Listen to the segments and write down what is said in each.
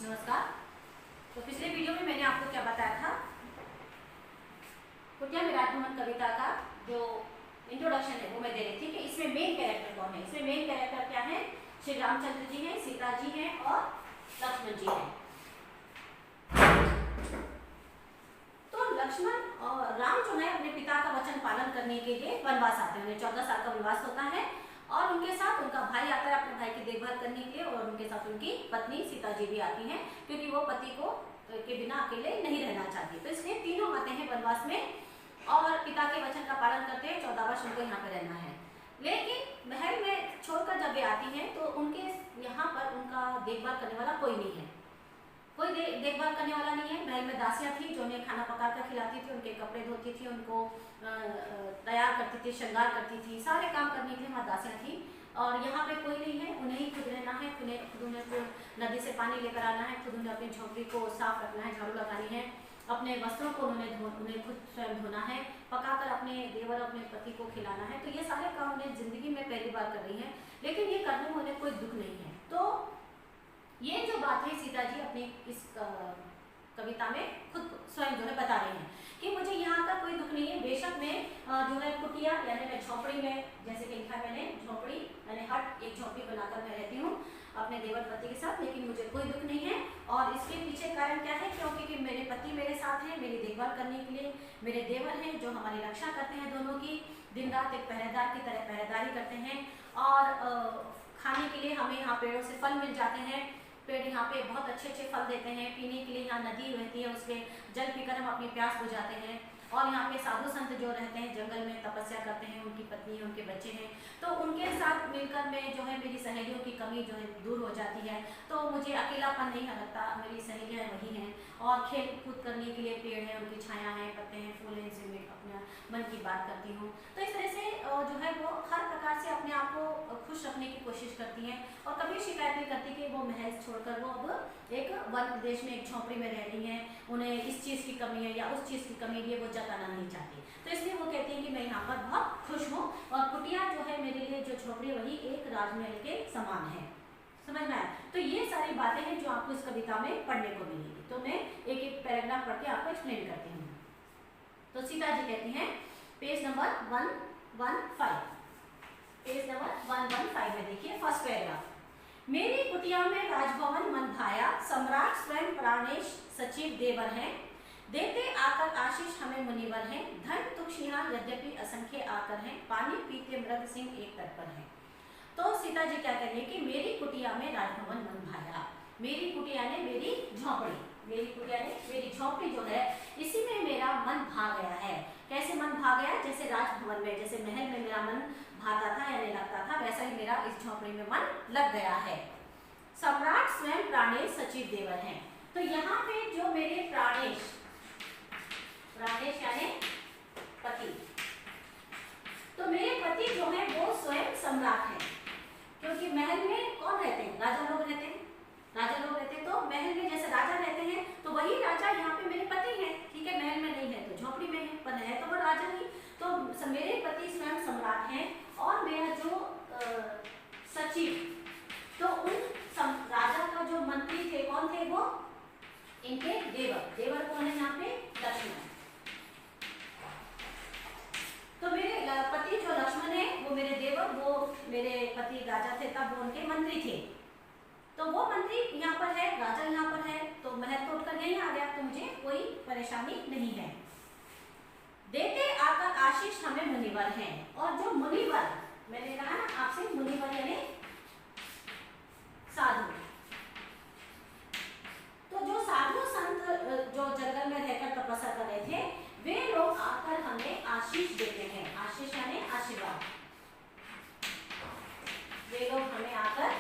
नमस्कार। तो पिछले वीडियो में मैंने आपको क्या बताया था, कुटिया में राजभवन कविता का जो इंट्रोडक्शन है वो मैं दे रही थी कि इसमें मेन कैरेक्टर कौन है। इसमें मेन कैरेक्टर क्या है? श्री रामचंद्र जी हैं, सीता जी हैं और लक्ष्मण जी हैं। तो लक्ष्मण और राम जो है अपने पिता का वचन पालन करने के लिए वनवास आते हैं। उन्हें 14 साल का वनवास होता है और उनके साथ उनका भाई आता है अपने भाई की देखभाल करने के लिए, और उनके साथ उनकी पत्नी सीता जी भी आती हैं क्योंकि वो पति को के बिना अकेले नहीं रहना चाहती। तो इसलिए तीनों आते हैं वनवास में और पिता के वचन का पालन करते हैं। 14 वर्ष उनको यहाँ पे रहना है, लेकिन महल में छोड़कर जब वे आती हैं तो उनके यहाँ पर उनका देखभाल करने वाला कोई नहीं है। कोई देखभाल करने वाला नहीं है। महल में दासियां थी जो उन्हें खाना पका कर खिलाती थी, उनके कपड़े धोती थी, उनको तैयार करती थी, श्रृंगार करती थी, सारे काम करने के लिए वहाँ दासियां थी। और यहाँ पे कोई नहीं है, उन्हें ही खुद रहना है, खुद उन्हें नदी से पानी लेकर आना है, खुद उन्हें अपनी झोपड़ी को साफ रखना है, झाड़ू लगानी है, अपने वस्त्रों को उन्हें खुद स्वयं धोना है, पकाकर अपने देवर अपने पति को खिलाना है। तो ये सारे काम उन्हें जिंदगी में पहली बार कर रही है, लेकिन ये करने में उन्हें कोई दुख नहीं है। तो ये जो बात है सीता जी अपनी इस कविता में खुद स्वयं जो है बता रही हैं कि मुझे यहाँ का कोई दुख नहीं है। बेशक मैं जो है कुटिया यानी मैं झोपड़ी में, जैसे कि लिखा मैंने झोपड़ी यानी हट, एक झोपड़ी बनाकर मैं रहती हूँ अपने देवर पति के साथ, लेकिन मुझे कोई दुख नहीं है। और इसके पीछे कारण क्या है? क्योंकि कि मेरे पति मेरे साथ हैं, मेरी देखभाल करने के लिए मेरे देवर हैं जो हमारी रक्षा करते हैं, दोनों की दिन रात एक पहरेदार की तरह पहरेदारी करते हैं। और खाने के लिए हमें यहाँ पेड़ों से फल मिल जाते हैं, पेड़ यहाँ पे बहुत अच्छे अच्छे फल देते हैं। पीने के लिए यहाँ नदी रहती है, उसके जल पीकर हम अपनी प्यास बुझाते हैं। और यहाँ पे साधु संत जो रहते हैं जंगल में तपस्या करते हैं, उनकी पत्नी है, उनके बच्चे हैं, तो उनके साथ मिलकर मैं जो है मेरी सहेलियों की कमी जो है दूर हो जाती है। तो मुझे अकेलापन नहीं लगता, मेरी सहेलियाँ वही हैं। और खेल कूद करने के लिए पेड़ है, उनकी छाया है, पत्ते हैं, फूल हैं, इनसे मैं अपना मन की बात करती हूँ। तो इस तरह से जो है वो हर प्रकार से अपने आप को खुश रखने की कोशिश करती हैं और कभी शिकायत नहीं करती कि वो महल छोड़कर वो अब एक वन प्रदेश में एक झोपड़ी में रह रही हैं, उन्हें इस चीज़ की कमी है या उस चीज़ की कमी है, वो जताना नहीं चाहती। तो इसलिए वो कहती हैं कि मैं यहाँ पर बहुत खुश हूँ और कुटिया जो है मेरे लिए जो झोपड़ी वही एक राजमहल के समान है। समझ में आया? तो ये सारी बातें हैं जो आपको इस कविता में पढ़ने को मिलेगी। तो मैं एक एक पैराग्राफ पढ़ के आपको एक्सप्लेन करती हूँ। तो सीता जी कहती हैं, पेज नंबर 115, पेज नंबर 115 में देखिए फर्स्ट पैराग्राफ। मेरी कुटिया में राजभवन मन भाया, सम्राट स्वयं प्राणेश सचिव देवर हैं, देते आकर आशीष हमें मुनिवर हैं, धन तुक्ष यहाँ यद्यपि असंख्य आकर हैं, पानी पीते मृग सिंह एक तत्पर हैं। तो सीता जी क्या कह रही है कि मेरी कुटिया में राजभवन मन भाया। मेरी कुटिया ने मेरी झोपड़ी, मेरी कुटिया ने मेरी झोपड़ी जो है इसी में मेरा मन भा गया है। कैसे मन भा गया? जैसे राजभवन में, जैसे महल में मेरा मन भाता था यानी लगता था, वैसा ही मेरा इस झोपड़ी में मन लग गया है। सम्राट स्वयं प्राणेश सचिव देवर हैं। तो यहाँ पे जो मेरे प्राणेश, प्राणेश यानी पति, तो मेरे पति जो है वो स्वयं सम्राट है, क्योंकि महल में कौन रहते हैं? राजा लोग रहते हैं, राजा लोग रहते हैं। तो महल में जैसे राजा रहते हैं तो वही राजा यहाँ पे मेरे पति हैं। ठीक है, महल में नहीं है तो झोपड़ी में है, पर है तो वो राजा ही। तो मेरे पति स्वयं सम्राट हैं और मेरा जो सचिव, तो उन राजा का जो मंत्री थे कौन थे? वो इनके देवर। देवर कौन है यहाँ पे? लक्ष्मण। तो मेरे पति जो लक्ष्मण है वो मेरे देवर, वो मेरे पति राजा थे तब वो उनके मंत्री थे। तो वो मंत्री यहाँ पर है, राजा यहाँ पर है, तो महल तोड़कर यहीं आ गया, तो मुझे कोई परेशानी नहीं है। देते आकर आशीष हमें मुनिवर हैं। और जो मुनिवर, मैंने कहा ना आपसे, मुनिवर यानी साधु। तो जो साधु संत जो जंगल में रहकर तपस्या कर रहे थे, वे लोग आकर हमें आशीष देते हैं। आशीष यानी आशीर्वाद। वे लोग हमें आकर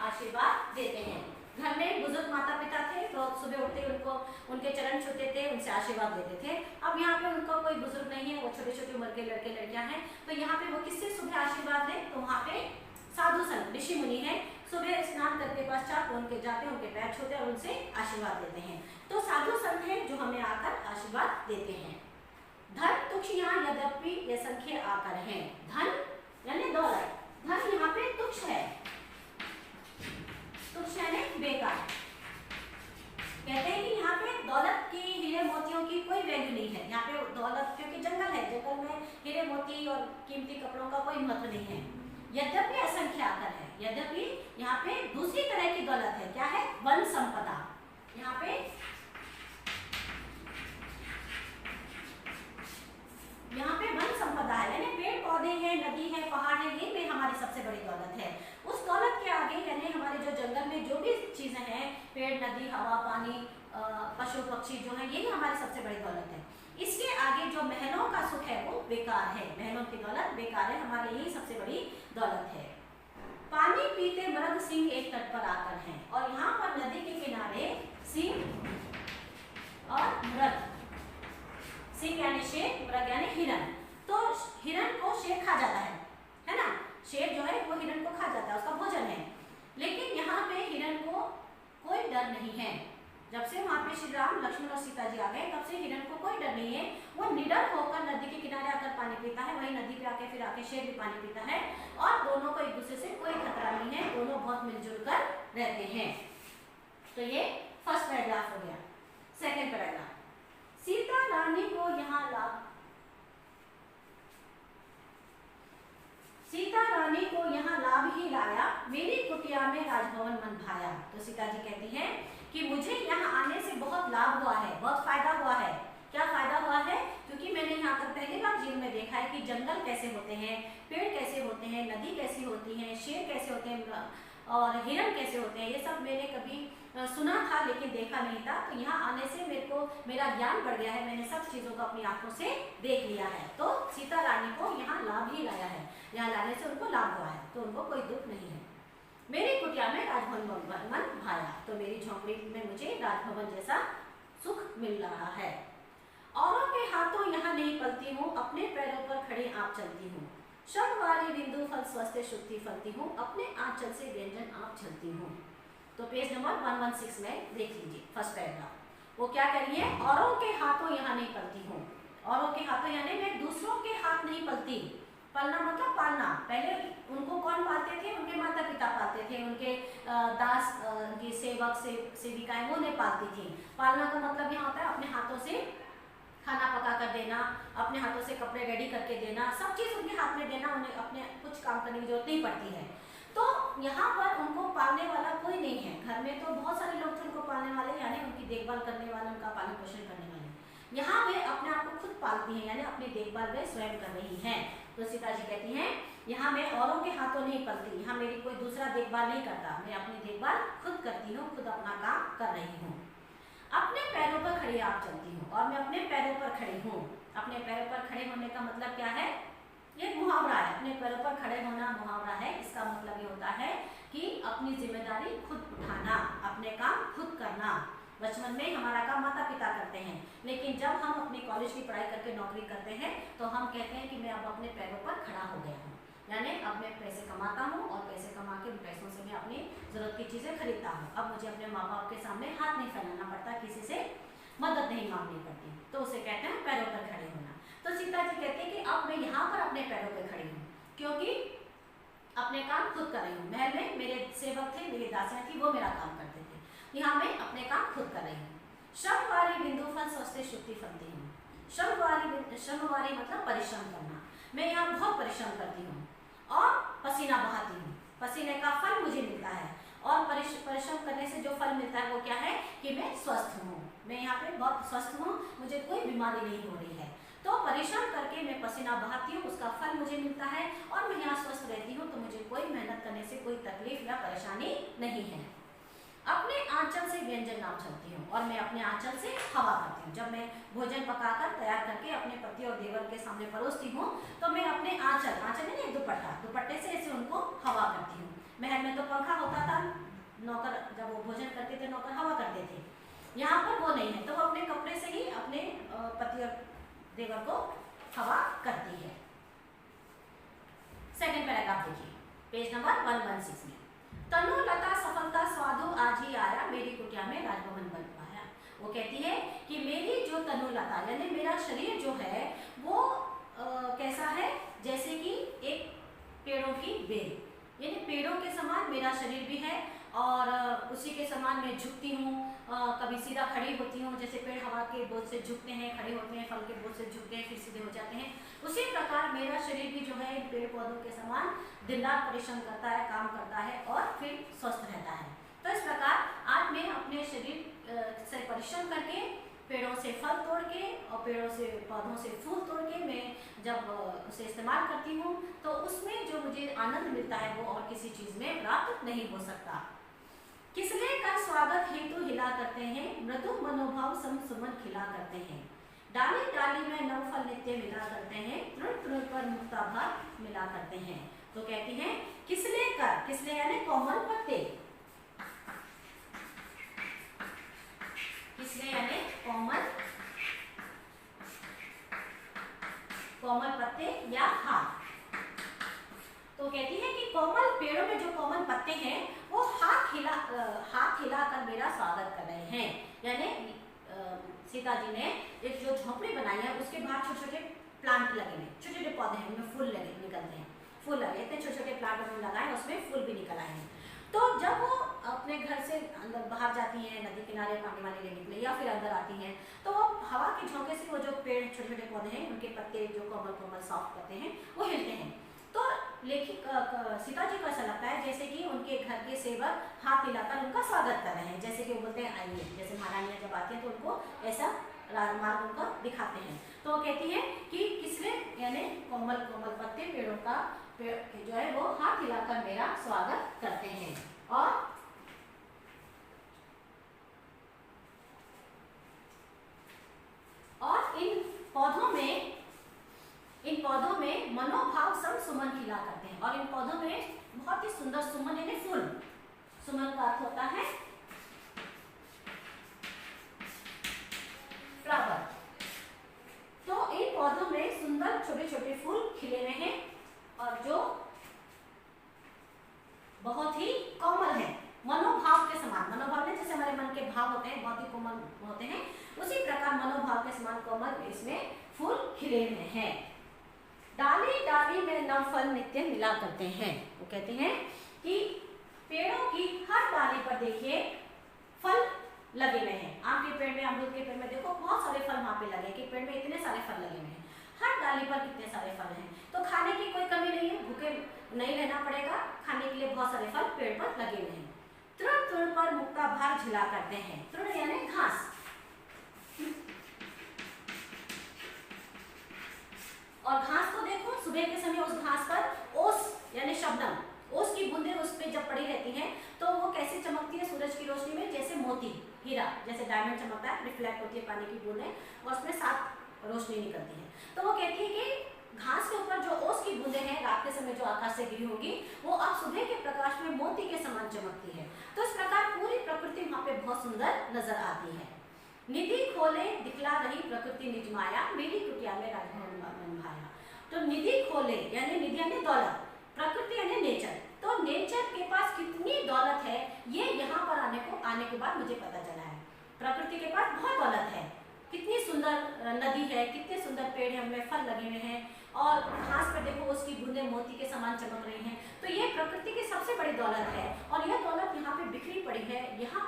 आशीर्वाद देते हैं। घर में बुजुर्ग माता पिता थे तो सुबह उठते उनको उनके चरण छूते थे, उनसे आशीर्वाद लेते थे। अब यहाँ पे उनका कोई बुजुर्ग नहीं है, वो छोटे छोटे उम्र के लड़के लड़कियां हैं, तो यहाँ पे वो किससे सुबह आशीर्वाद लें? तो वहाँ पे साधु संत ऋषि मुनि हैं, सुबह स्नान करके पश्चात उनके जाते हैं, उनके पैर छूते और उनसे आशीर्वाद लेते हैं। तो साधु संत हैं जो हमें आकर आशीर्वाद देते हैं। धन तुक्ष यहाँ यद्यपि असंख्य आकर हैं। धन यानी दौलत, धन यहाँ पे तुक्ष है, तुच्छ यानी बेकार। कहते हैं कि यहाँ पे दौलत की, हीरे मोतियों की कोई वैल्यू नहीं है यहाँ पे दौलत, क्योंकि जंगल है, जंगल में हीरे मोती और कीमती कपड़ों का कोई महत्व नहीं है। यद्यपि असंख्य आकर है, यद्यपि यहाँ पे दूसरी तरह की दौलत है, क्या है? वन संपदा। यहाँ पे वन संपदा है, यानी पेड़ पौधे हैं, नदी है, पहाड़ है, ये भी हमारी सबसे बड़ी दौलत है। उस दौलत के आगे यानी हमारे जो जंगल में जो भी चीजें हैं, पेड़, नदी, हवा, पानी, पशु पक्षी जो है, यही हमारी सबसे बड़ी दौलत है। इसके आगे जो महलों का सुख है वो बेकार है, महलों की दौलत बेकार है, हमारे यही सबसे बड़ी दौलत है। पानी पीते मृग सिंह एक तट पर आकर हैं, और यहाँ पर नदी के किनारे सिंह और मृग, सिंह यानी शेर, मृग यानी हिरन। तो हिरन को शेर खा जाता है ना? शेर जो है वो हिरन को खा जाता है, उसका भोजन है। लेकिन यहाँ पे हिरन को कोई डर नहीं है। जब से वहाँ पे श्री राम, लक्ष्मण और सीता जी आ गए, तब से हिरन को कोई डर नहीं है। वो निडर होकर नदी के किनारे आकर पानी पीता है, वही नदी पे आके फिर आके शेर भी पानी पीता है, और दोनों को एक दूसरे से कोई खतरा नहीं है, दोनों बहुत मिलजुल कर रहते हैं। तो ये फर्स्ट पैराग्राफ हो गया। सेकेंड पैराग्राफ, सीता रानी को यहाँ लाभ, सीता रानी को यहाँ लाभ ही लाया, मेरी कुटिया में राजभवन मन भाया। तो सीता जी कहती हैं कि मुझे यहाँ आने से बहुत लाभ हुआ है, बहुत फायदा हुआ है। क्या फायदा हुआ है? क्योंकि मैंने यहाँ पर पहली बार जीवन में देखा है कि जंगल कैसे होते हैं, पेड़ कैसे होते हैं, नदी कैसी होती है, शेर कैसे होते हैं और हिरण कैसे होते हैं। ये सब मैंने कभी सुना था लेकिन देखा नहीं था। तो यहाँ आने से मेरे को मेरा ज्ञान बढ़ गया है, मैंने सब चीज़ों को अपनी आंखों से देख लिया है। तो सीता रानी को यहाँ लाभ ही लाया है, यहाँ लाने से उनको लाभ हुआ है, तो उनको कोई दुख नहीं है। मेरी कुटिया में राजभवन मन भाया, तो मेरी झोंपड़ी में मुझे राजभवन जैसा सुख मिल रहा है। औरों के हाथों यहाँ नहीं पलती हूँ, अपने पैरों पर खड़े आप चलती हूँ। शब्दवारी बिंदु फल स्वस्थ शुद्धि फलती हूँ, अपने आंचल से व्यंजन आप चलती हूँ। तो पेज नंबर 116 में देख लीजिए फर्स्ट पैराग्राफ। वो क्या कह रही है? औरों के हाथों यहाँ नहीं पलती हूँ। औरों के हाथों यानी मैं दूसरों के हाथ नहीं पलती। पलना मतलब पालना। पहले उनको कौन पालते थे? उनके माता पिता पालते थे, उनके दास, उनके सेवक सेविकाएं वो नहीं पालती थी। पालना का मतलब यहाँ होता है अपने हाथों से खाना पका कर देना, अपने हाथों से कपड़े रेडी करके देना, सब चीज़ उनके हाथ में देना, उन्हें अपने कुछ काम करने की जरूरत नहीं पड़ती है। तो यहाँ पर उनको पालने वाला कोई नहीं है। घर में तो बहुत सारे लोग थे उनको पालने वाले, यानी उनकी देखभाल करने वाले, उनका पालन पोषण करने वाले। यहाँ वे अपने आप को खुद पालती हैं, यानी अपनी देखभाल वे स्वयं कर रही हैं। तो सीता जी कहती हैं यहाँ मैं औरों के हाथों नहीं पलती, यहाँ मेरी कोई दूसरा देखभाल नहीं करता, मैं अपनी देखभाल खुद करती हूँ, खुद अपना काम कर रही हूँ। अपने पैरों पर खड़ी आप चलती हूँ, और मैं अपने पैरों पर खड़ी हूँ। अपने पैरों पर खड़े होने का मतलब क्या है? ये मुहावरा है, अपने पैरों पर खड़े होना मुहावरा है। इसका मतलब ये होता है कि अपनी जिम्मेदारी खुद उठाना, अपने काम खुद करना। बचपन में हमारा काम माता पिता करते हैं, लेकिन जब हम अपने कॉलेज की पढ़ाई करके नौकरी करते हैं तो हम कहते हैं कि मैं अब अपने पैरों पर खड़ा हो गया हूँ, यानी अब मैं पैसे कमाता हूँ और पैसे कमा के पैसों से मैं अपनी ज़रूरत की चीज़ें खरीदता हूँ। अब मुझे अपने माँ बाप के सामने हाथ नहीं फैलाना पड़ता, किसी से मदद नहीं मांगनी पड़ती, तो उसे कहते हैं पैरों पर खड़े होना। तो सीता जी कहती है कि अब मैं यहाँ पर अपने पैरों पर खड़ी हूँ, क्योंकि अपने काम खुद कर रही हूँ। महल में मेरे सेवक थे, मेरी दासियाँ थी, वो मेरा काम करते थे, यहाँ मैं अपने काम खुद कर रही हूँ। श्रमवारी बिंदु फल स्वस्थ शुद्धि फलती हूँ। श्रमवारी मतलब परिश्रम करना। मैं यहाँ बहुत परिश्रम करती हूँ और पसीना बहाती हूँ, पसीने का फल मुझे मिलता है, और परिश्रम करने से जो फल मिलता है वो क्या है कि मैं स्वस्थ हूँ। मैं यहाँ पे बहुत स्वस्थ हूँ, मुझे कोई बीमारी नहीं हो रही है। तो परिश्रम करके मैं पसीना बहाती हूँ, उसका फल मुझे मिलता है, और मैं यहाँ स्वस्थ रहती हूँ, तो मुझे कोई मेहनत करने से कोई तकलीफ या परेशानी नहीं है। अपने आंचल से व्यंजन नाम चलती हूँ, और मैं अपने आंचल से हवा करती हूँ। जब मैं भोजन पकाकर तैयार करके अपने पति और देवर के सामने परोसती हूँ, तो मैं अपने आंचल यानी दुपट्टे से ऐसे उनको हवा करती हूँ। महल में तो पंखा होता था, नौकर जब वो भोजन करते थे नौकर हवा करते थे, यहाँ पर वो नहीं है, तो वो अपने कपड़े से ही अपने पति और देवर को हवा करती है। सेकेंड पैराग्राफ देखिए, पेज नंबर 116 में। तनु लता सफलता स्वादु आज ही आया, मेरी कुटिया में राजभवन बन पाया। वो कहती है कि मेरी जो तनु लता यानी मेरा शरीर जो है वो कैसा है, जैसे कि एक पेड़ों की बेल, यानी पेड़ों के समान मेरा शरीर भी है, और उसी के समान मैं झुकती हूँ, कभी सीधा खड़ी होती हूँ, जैसे पेड़ हवा के बोझ से झुकते हैं, खड़े होते हैं, फल के बोझ से झुकते हैं, फिर सीधे हो जाते हैं, उसी प्रकार मेरा शरीर भी जो है पेड़ पौधों के समान दिन रात परिश्रम करता है, काम करता है और फिर स्वस्थ रहता है। तो इस प्रकार आज मैं अपने शरीर से परिश्रम करके, पेड़ों से फल तोड़ के और पेड़ों से पौधों से फूल तोड़ के मैं जब उसे इस्तेमाल करती हूँ तो उसमें जो मुझे आनंद मिलता है वो और किसी चीज़ में प्राप्त नहीं हो सकता। किसले का स्वागत हेतु हिला करते हैं, मृदु मनोभाव सम सुमन खिला करते हैं, डाली डाली में नवफल नित्य मिला करते हैं, तृण तृण पर मुक्ताभार मिला करते हैं। तो कहती हैं किसले कर, किसले यानी कोमल पत्ते, किसले यानी कोमल पत्ते या हाथ। तो कहती है कि कोमल पेड़ों में जो कोमल पत्ते हैं वो हाथ हिलाकर मेरा स्वागत कर रहे हैं। यानी सीता जी ने एक जो झोपड़ी बनाई है उसके बाहर छोटे छोटे प्लांट लगे हैं, छोटे छोटे पौधे हैं, उनमें फूल लगे निकलते हैं, फूल लगे, इतने छोटे छोटे प्लांट उन्होंने लगाए, उसमें फूल भी निकल आए हैं। तो जब वो अपने घर से अंदर बाहर जाती हैं, नदी किनारे पानी वानी लेने के लिए या फिर अंदर आती हैं, तो वो हवा के झोंके से वो जो पेड़ छोटे छोटे पौधे हैं उनके पत्ते जो कोमल कोमल सॉफ्ट पत्ते हैं वो हिलते हैं। तो लेखिक सीता जी को ऐसा लगता है जैसे कि उनके घर के सेवक हाथ हिलाकर उनका स्वागत कर रहे हैं, जैसे कि वो बोलते हैं आइए, जैसे महारानियां जब आती हैं तो उनको ऐसा मार्ग उनका दिखाते हैं। तो वो कहती है कि किसने यानी कोमल कोमल पत्ते पेड़ों का जो है वो हाथ हिलाकर मेरा स्वागत करते हैं। और इन पौधों में मनोभाव सम सुमन खिला करते हैं, और इन पौधों में बहुत ही सुंदर सुमन यानी फूल, सुमन का अर्थ होता है फ्लावर। तो इन पौधों में सुंदर छोटे छोटे फूल खिले हुए हैं और जो बहुत ही कोमल है, मनोभाव के समान। मनोभाव में जैसे हमारे मन के भाव होते हैं बहुत ही कोमल होते हैं, उसी प्रकार मनोभाव के समान कोमल इसमें फूल खिले हुए हैं। डाली डाली में नवफल नित्य मिला करते हैं। वो कहते हैं कि पेड़ों की हर डाली पर देखिए फल लगे हुए हैं। आम के पेड़ में, अमरूद के पेड़ में देखो बहुत सारे फल वहां पे लगे, कि पेड़ में इतने सारे फल लगे हुए हैं, हर डाली पर कितने सारे फल हैं। तो खाने की कोई कमी नहीं है, भूखे नहीं रहना पड़ेगा, खाने के लिए बहुत सारे फल पेड़ पर लगे हुए हैं। तृण तृण पर मुक्ताभार झिला करते हैं। तृण यानी घास, और घास को देखो सुबह के समय उस घास पर ओस यानी शबनम, ओस की बूंदें उस पे जब पड़ी रहती हैं तो वो कैसे चमकती है सूरज की रोशनी में, जैसे मोती हीरा, जैसे डायमंड चमकता है, रिफ्लेक्ट होती है पानी की बूंदें और उसमें साफ रोशनी निकलती है। तो वो कहती है कि घास के ऊपर जो ओस की बूंदें हैं रात के समय जो आकाश से गिरी होगी वो अब सुबह के प्रकाश में मोती के समान चमकती है। तो इस प्रकार पूरी प्रकृति वहां पे बहुत सुंदर नजर आती है। निधि खोले दिखला रही प्रकृति निज माया, मेरी कुटिया में राजभवन मन भाया। तो निधि खोले यानी निधि यानी दौलत, प्रकृति यानी नेचर। तो नेचर के पास कितनी दौलत है ये यहाँ पर आने के बाद मुझे पता चला है। प्रकृति के पास बहुत दौलत है, कितनी सुंदर नदी है, कितने सुंदर पेड़ हैं, उनमें फल लगे हुए हैं और घास पर देखो उसकी बूंदें मोती के समान चमक रही हैं। तो ये प्रकृति की सबसे बड़ी दौलत है और यह दौलत यहाँ पे बिखरी पड़ी है। यहाँ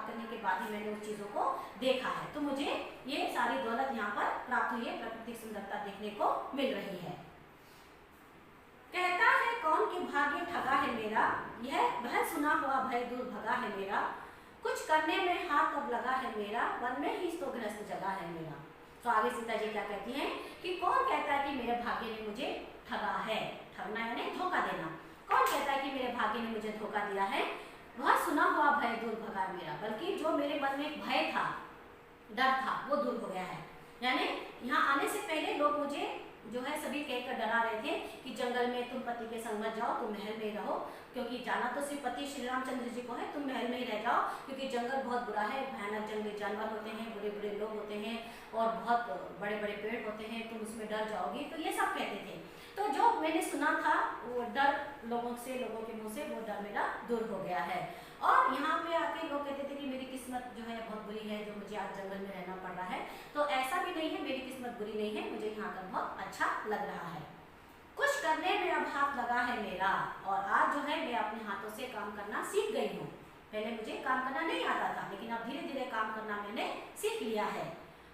आने के बाद ही मैंने उस चीज़ों को देखा है, तो मुझे ये सारी दौलत यहाँ पर प्राप्त हुई है, प्राकृतिक सुंदरता देखने को मिल रही है। कहता है कौन कि भाग्य ठगा है मेरा, यह वह सुना हुआ भय दूर भगा है मेरा, कुछ करने में हाथ अब लगा है मेरा, वन में ही तो गृहस्थ जगह है मेरा। तो आगे सीता जी क्या कहती हैं कि कौन कहता है कि मेरे भाग्य ने मुझे ठगा है, ठगना यानी धोखा देना। कौन कहता है कि मेरे भाग्य ने मुझे धोखा दिया है, वह सुना हुआ भय दूर भगा मेरा, बल्कि जो मेरे मन में एक भय था, डर था, वो दूर हो गया है। यानी यहाँ आने से पहले लोग मुझे जो है सभी कहकर डरा रहे थे कि जंगल में तुम पति के संग मत जाओ, तुम महल में रहो, क्योंकि जाना तो सिर्फ पति श्री रामचंद्र जी को है, तुम महल में ही रह जाओ, क्योंकि जंगल बहुत बुरा है, भयानक जंगली जानवर होते हैं, बुरे बुरे लोग होते हैं और बहुत बड़े बड़े पेड़ होते हैं, तुम उसमें डर जाओगी। तो ये सब कहते थे। तो जो मैंने सुना था वो डर लोगों के मुँह से वो डर मेरा दूर हो गया है। और यहाँ पे आके लोग कहते थे कि मेरी किस्मत जो है बहुत बुरी है, जो मुझे आज जंगल में रहना पड़ रहा है। तो ऐसा भी नहीं है, मेरी किस्मत बुरी नहीं है, मुझे यहाँ का बहुत अच्छा लग रहा है। कुछ करने में अब हाथ लगा है मेरा, और आज जो है मैं अपने हाथों से काम करना सीख गई हूँ। पहले मुझे काम करना नहीं आता था, लेकिन अब धीरे धीरे काम करना मैंने सीख लिया है।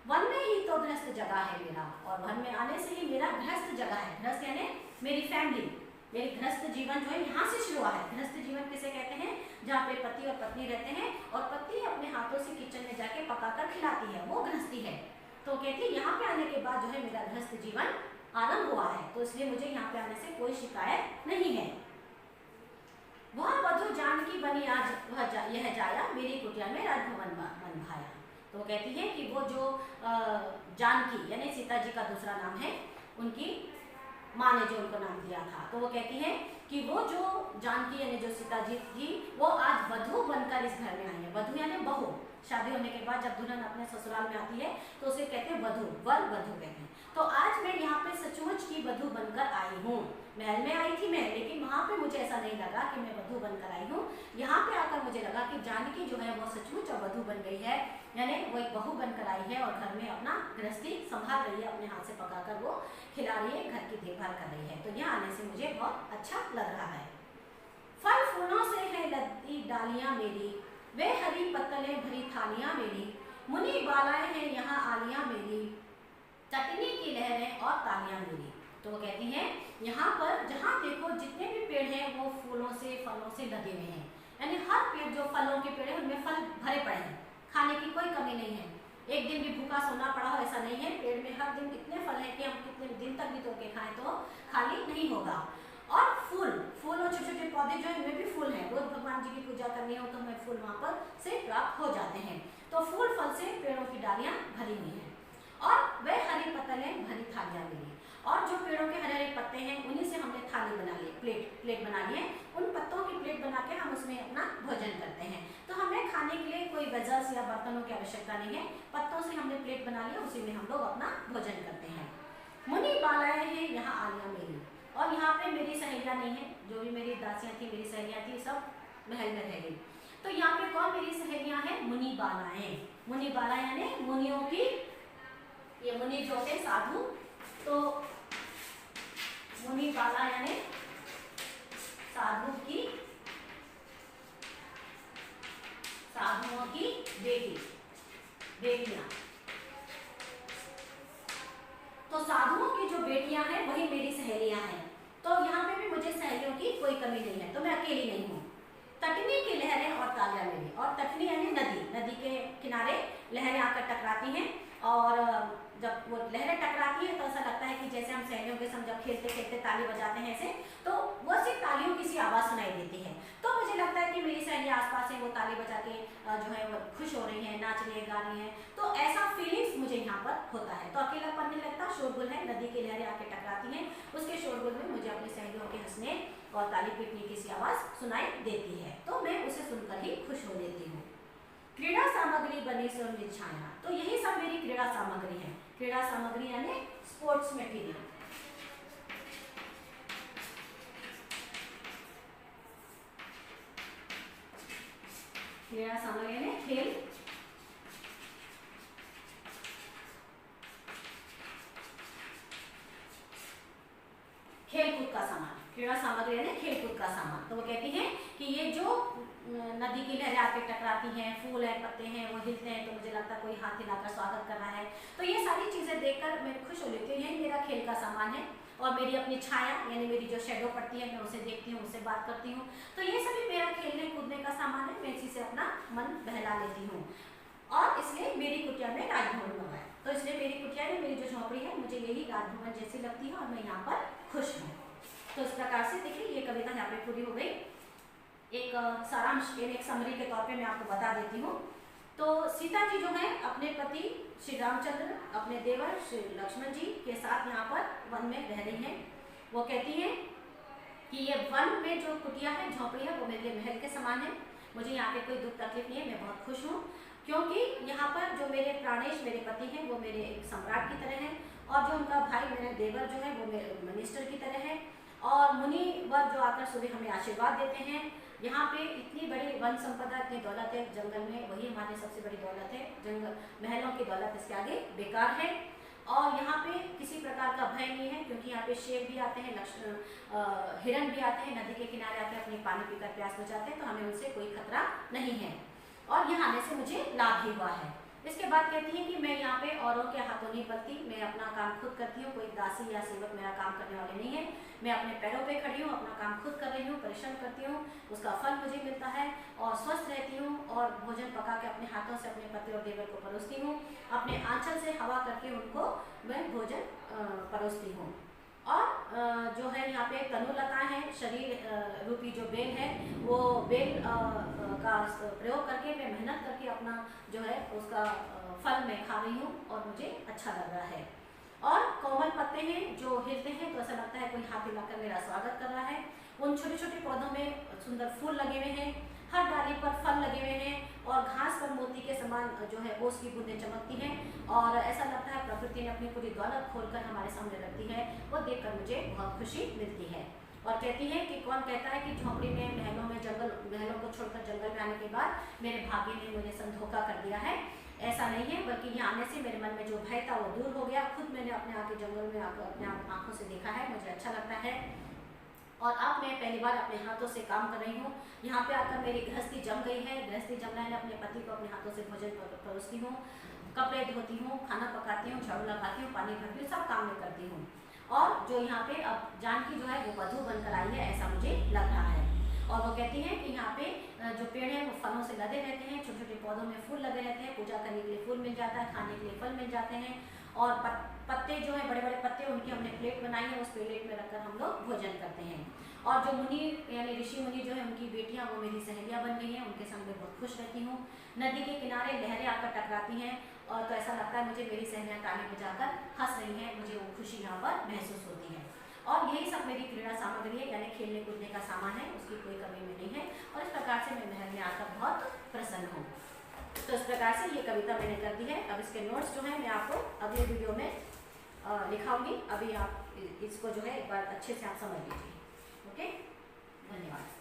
वन में ही तो गृहस्थ जगह है मेरा, और वन में आने से ही मेरा गृहस्थ जगह है। गृहस्थ यानी मेरी फैमिली, मेरी गृहस्थ जीवन जो है यहाँ से शुरू हुआ है। गृहस्थ जीवन किसे कहते हैं? जहाँ पे पति और पत्नी रहते हैं और पत्नी अपने हाथों से किचन में जाके पकाकर खिलाती है, वो गृहस्थी है। तो कहती है यहाँ पे आने के बाद जो है मेरा गृहस्थ जीवन आरंभ हुआ है, तो इसलिए मुझे यहाँ पे आने से कोई शिकायत नहीं है। वह वधु जानकी बनी आज यह जाया, मेरी कुटिया में राजभवन बन भाया। तो कहती है कि वो जो जानकी यानी सीता जी का दूसरा नाम है, उनकी माँ ने जो उनको नाम दिया था, तो वो कहती है कि वो जो जानकी यानी जो सीता जी थी, वो आज वधु बनकर इस घर में आई है। वधु यानी बहू, शादी होने के बाद जब दुल्हन अपने ससुराल में आती है तो उसे कहते हैं वधु, वर वधु कहते हैं। तो आज मैं यहाँ पे सचमुच की वधु बनकर आई हूँ। महल में आई थी मैं, लेकिन वहाँ पे मुझे ऐसा नहीं लगा कि मैं वधु बनकर आई हूँ। यहाँ पे आकर मुझे लगा कि जानकी जो है वो सचमुच वधु बन गई है, यानी वो एक बहू बनकर आई है और घर में अपना गृहस्थी संभाल रही है, अपने हाथ से पकाकर वो खिला रही है, घर की देखभाल कर रही है। तो यहाँ आने से मुझे बहुत अच्छा लग रहा है। फल फूलों से है लदी डालियाँ मेरी, वे हरी पत्तलें भरी थालियाँ मेरी, मुनि बालाएं हैं यहाँ आलियाँ मेरी, चटनी की लहरें और तालियाँ मेरी। तो वो कहती हैं यहाँ पर जहाँ देखो जितने भी पेड़ हैं वो फूलों से फलों से लगे हुए हैं, यानी हर पेड़ जो फलों के पेड़ है उनमें फल भरे पड़े हैं, खाने की कोई कमी नहीं है। एक दिन भी भूखा सोना पड़ा हो ऐसा नहीं है, पेड़ में हर दिन इतने फल हैं कि हम कितने दिन तक भी तोड़ के खाएं तो खाली नहीं होगा। और फूल और छोटे छोटे पौधे जो इनमें भी फूल हैं, रोज भगवान जी की पूजा करनी हो तो हमें फूल वहाँ पर से प्राप्त हो जाते हैं। तो फूल फल से पेड़ों की डालियाँ भरी हुई हैं, और वे हरी पत्तलें भरी थालियाँ मिली, और जो पेड़ों के हरे हरे पत्ते हैं उन्हीं से हमने थाली बना ली, प्लेट बना ली है। उन पत्तों की प्लेट बना के हम उसमें अपना भोजन करते हैं। तो हमें खाने के लिए कोई वेजल्स या बर्तनों की आवश्यकता नहीं है, पत्तों से हमने प्लेट बना लिया, उसी में हम लोग अपना भोजन करते हैं। मुनि बालाएं हैं यहाँ आलियाँ मेरी, और यहाँ पे मेरी सहेलियाँ नहीं है, जो भी मेरी दासियाँ थी, मेरी सहेलियाँ थी, सब महल में रह गई। तो यहाँ पे कौन मेरी सहेलियाँ हैं? मुनि बालाएं। मुनि बाला यानी मुनियों की, ये मुनि जो थे साधु, तो मुनि बाला यानी साधु की, साधुओं की बेटियां। तो साधुओं की जो बेटियां हैं वही मेरी सहेलियां हैं। तो यहाँ पे भी मुझे सहेलियों की कोई कमी नहीं है, तो मैं अकेली नहीं हूँ। तटनी की लहरें और तालियां मेरी, और तटनी यानी नदी, नदी के किनारे लहरें आकर टकराती हैं, और जब वो लहरें टकराती हैं तो ऐसा लगता है कि जैसे हम सहेलियों के संग जब खेलते खेलते ताली बजाते हैं ऐसे, तो वो सिर्फ तालियों की सी आवाज़ सुनाई देती है। तो मुझे लगता है कि मेरी सहेलियाँ आसपास हैं, वो ताली बजा के जो है वो खुश हो रही हैं, नाच रही है, गा रही हैं, तो ऐसा फीलिंग्स मुझे यहाँ पर होता है। तो अकेलापन नहीं लगता, शोरगुल है, नदी की लहरें आके टकराती हैं, उसके शोरगुल में मुझे अपनी सहेलियों के हंसने और ताली पीटने की सी आवाज़ सुनाई देती है, तो मैं उसे सुनकर ही खुश हो लेती हूँ। क्रीड़ा सामग्री बनी स्वयं छाया, तो यही सब मेरी क्रीड़ा सामग्री है। क्रीड़ा सामग्री यानी स्पोर्ट्स मटेरियल। क्रीड़ा सामग्री यानी खेल खेलकूद का सामान, क्रीड़ा सामग्री यानी खेलकूद का सामान। तो वो कहती हैं कि ये जो नदी की लहरें आके टकराती हैं, फूल है, पत्ते हैं, वो हिलते हैं, तो मुझे लगता है कोई हाथ हिलाकर स्वागत कर रहा है। तो ये सारी चीज़ें देखकर मैं खुश हो लेती हूँ। यही मेरा खेल का सामान है, और मेरी अपनी छाया यानी मेरी जो शेडो पड़ती है, मैं उसे देखती हूँ, उससे बात करती हूँ। तो ये सभी मेरा खेलने कूदने का सामान है, मैं इसी से अपना मन बहला लेती हूँ, और इसलिए मेरी कुटिया में राजभवन बना है। तो इसलिए मेरी कुटिया में मेरी जो झोंपड़ी है मुझे यही राजभवन जैसी लगती है, और मैं यहाँ पर खुश हूँ। तो इस प्रकार से देखिए ये कविता यहाँ पे पूरी हो गई। एक सारांश एक समरी के तौर पे मैं आपको बता देती हूँ। तो सीता जी जो है अपने पति श्री रामचंद्र, अपने देवर श्री लक्ष्मण जी के साथ यहाँ पर वन में रह रही हैं। वो कहती हैं कि ये वन में जो कुटिया है, झोंपड़ी है, वो मेरे लिए महल के समान है। मुझे यहाँ पे कोई दुख तकलीफ नहीं है, मैं बहुत खुश हूँ, क्योंकि यहाँ पर जो मेरे प्राणेश मेरे पति हैं वो मेरे एक सम्राट की तरह हैं, और जो उनका भाई मेरा देवर जो है वो मेरे मिनिस्टर की तरह है, और मुनि वर्ग जो आकर सुबह हमें आशीर्वाद देते हैं। यहाँ पे इतनी बड़ी वन संपदा, इतनी दौलत है जंगल में, वही हमारी सबसे बड़ी दौलत है। जंगल महलों की दौलत इसके आगे बेकार है, और यहाँ पे किसी प्रकार का भय नहीं है, क्योंकि यहाँ पे शेर भी आते हैं, हिरन भी आते हैं, नदी के किनारे आते हैं, अपनी पानी पीकर प्यास बुझाते हैं, तो हमें उनसे कोई खतरा नहीं है और यहाँ आने से मुझे लाभ भी हुआ है। इसके बाद कहती है कि मैं यहाँ पे औरों के हाथों नहीं पलती, मैं अपना काम खुद करती हूँ, कोई दासी या सेवक मेरा काम करने वाले नहीं है, मैं अपने पैरों पे खड़ी हूँ, अपना काम खुद कर रही हूँ, परिश्रम करती हूँ, उसका फल मुझे मिलता है और स्वस्थ रहती हूँ और भोजन पका के अपने हाथों से अपने पति और देवर को परोसती हूँ, अपने आंचल से हवा करके उनको मैं भोजन परोसती हूँ। और जो है यहाँ पे तनुलता है, शरीर रूपी जो बेल है, वो बेल का प्रयोग करके मैं मेहनत करके अपना जो है उसका फल मैं खा रही हूँ और मुझे अच्छा लग रहा है। और कोमल पत्ते हैं जो हिलते हैं तो ऐसा लगता है कोई हाथ हिलाकर मेरा स्वागत कर रहा है। उन छोटे छोटे पौधों में सुंदर फूल लगे हुए हैं, हर डाली पर फल लगे हुए हैं और घास पर मोती के समान जो है ओस की बूंदें चमकती हैं और ऐसा लगता है प्रकृति ने अपनी पूरी दौलत खोलकर हमारे सामने रखती है। वो देखकर मुझे बहुत खुशी मिलती है। और कहती है कि कौन कहता है कि झोपड़ी में महलों को छोड़कर जंगल में आने के बाद मेरे भाग्य ने मुझे संधोखा कर दिया है। ऐसा नहीं है, बल्कि यहाँ आने से मेरे मन में जो भय था वो दूर हो गया। खुद मैंने अपने आके जंगल में आकर अपने आंखों से देखा है, मुझे अच्छा लगता है और अब मैं पहली बार अपने हाथों से काम कर रही हूँ। यहाँ पे आकर मेरी गृहस्थी जम गई है। गृहस्थी जमना है, अपने पति को अपने हाथों से भोजन परोसती हूँ, कपड़े धोती हूँ, खाना पकाती हूँ, झाड़ू लगाती हूँ, पानी भरती हूँ, सब काम मैं करती हूँ। और जो यहाँ पे अब जानकी जो है वो वधू बनकर आई है, ऐसा मुझे लग रहा है। और वो कहती है कि यहाँ पे जो पेड़ है वो फलों से लदे रहते हैं, छोटे छोटे पौधों में फूल लगे रहते हैं, पूजा करने के लिए फूल मिल जाता है, खाने के लिए फल मिल जाते हैं और पत्ते जो है बड़े बड़े पत्ते उनकी हमने प्लेट बनाई है, उस प्लेट में रखकर हम लोग भोजन करते हैं। और जो मुनि यानी ऋषि मुनि जो है उनकी बेटियां वो मेरी सहेलियां बन गई हैं, उनके संग मैं बहुत खुश रहती हूँ। नदी के किनारे लहरें आकर टकराती हैं और तो ऐसा लगता है मुझे मेरी सहेलियां ताली बजाकर हंस रही हैं, मुझे वो खुशी यहाँ पर महसूस होती है। और यही सब मेरी क्रीड़ा सामग्री है, यानी खेलने कूदने का सामान है, उसकी कोई कमी में नहीं है और इस प्रकार से मैं महल में आकर बहुत प्रसन्न हूँ। तो इस प्रकार से ये कविता मैंने कर दी है। अब इसके नोट्स जो है मैं आपको अगले वीडियो में लिखाऊंगी। अभी आप इसको जो है एक बार अच्छे से आप समझ लीजिए। ओके, धन्यवाद।